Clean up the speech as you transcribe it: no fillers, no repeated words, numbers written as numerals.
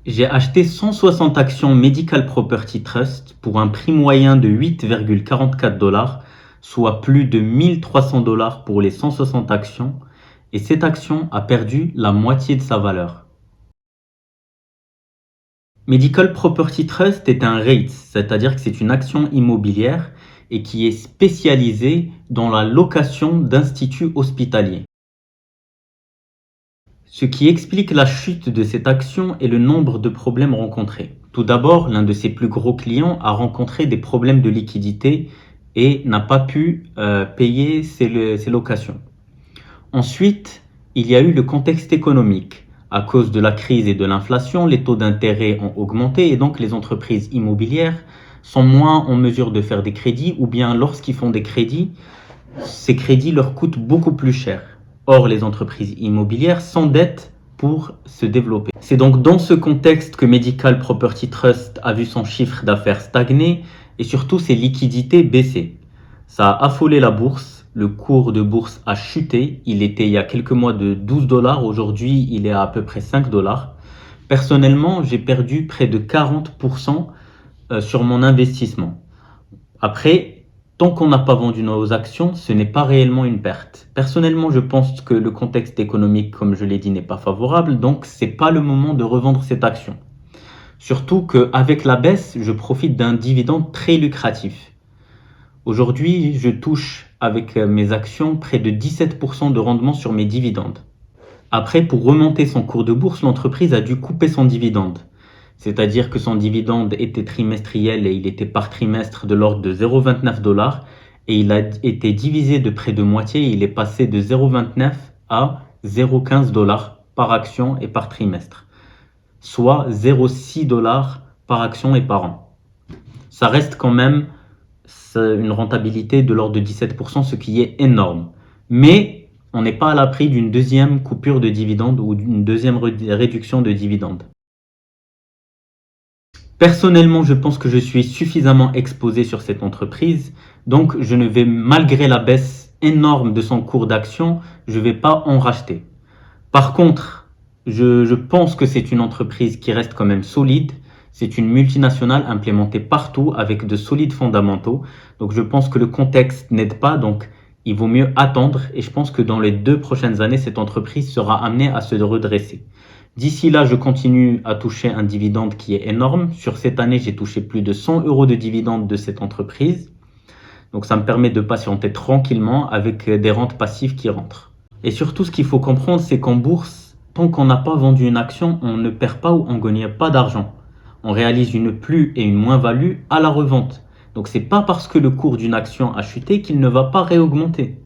J'ai acheté 160 actions Medical Property Trust pour un prix moyen de 8,44 $, soit plus de 1300 $ pour les 160 actions, et cette action a perdu la moitié de sa valeur. Medical Property Trust est un REIT, c'est-à-dire que c'est une action immobilière et qui est spécialisée dans la location d'instituts hospitaliers. Ce qui explique la chute de cette action est le nombre de problèmes rencontrés. Tout d'abord, l'un de ses plus gros clients a rencontré des problèmes de liquidité et n'a pas pu payer ses locations. Ensuite, il y a eu le contexte économique. À cause de la crise et de l'inflation, les taux d'intérêt ont augmenté et donc les entreprises immobilières sont moins en mesure de faire des crédits, ou bien lorsqu'ils font des crédits, ces crédits leur coûtent beaucoup plus cher. Or, les entreprises immobilières s'endettent pour se développer. C'est donc dans ce contexte que Medical Property Trust a vu son chiffre d'affaires stagner et surtout ses liquidités baisser. Ça a affolé la bourse, le cours de bourse a chuté, il était il y a quelques mois de 12 $, aujourd'hui il est à peu près 5 $. Personnellement, j'ai perdu près de 40% sur mon investissement. Après, tant qu'on n'a pas vendu nos actions, ce n'est pas réellement une perte. Personnellement, je pense que le contexte économique, comme je l'ai dit, n'est pas favorable, donc c'est pas le moment de revendre cette action. Surtout qu'avec la baisse, je profite d'un dividende très lucratif. Aujourd'hui, je touche avec mes actions près de 17% de rendement sur mes dividendes. Après, pour remonter son cours de bourse, l'entreprise a dû couper son dividende. C'est-à-dire que son dividende était trimestriel et il était par trimestre de l'ordre de 0,29 $, et il a été divisé de près de moitié, il est passé de 0,29 à 0,15 $ par action et par trimestre, soit 0,6 $ par action et par an. Ça reste quand même une rentabilité de l'ordre de 17%, ce qui est énorme. Mais on n'est pas à l'abri d'une deuxième coupure de dividende ou d'une deuxième réduction de dividende. Personnellement, je pense que je suis suffisamment exposé sur cette entreprise, donc je ne vais, malgré la baisse énorme de son cours d'action, je ne vais pas en racheter. Par contre, je pense que c'est une entreprise qui reste quand même solide. C'est une multinationale implémentée partout avec de solides fondamentaux. Donc je pense que le contexte n'aide pas, donc il vaut mieux attendre. Et je pense que dans les 2 prochaines années, cette entreprise sera amenée à se redresser. D'ici là, je continue à toucher un dividende qui est énorme. Sur cette année, j'ai touché plus de 100 € de dividendes de cette entreprise. Donc ça me permet de patienter tranquillement avec des rentes passives qui rentrent. Et surtout, ce qu'il faut comprendre, c'est qu'en bourse, tant qu'on n'a pas vendu une action, on ne perd pas ou on ne gagne pas d'argent. On réalise une plus et une moins-value à la revente. Donc c'est pas parce que le cours d'une action a chuté qu'il ne va pas réaugmenter.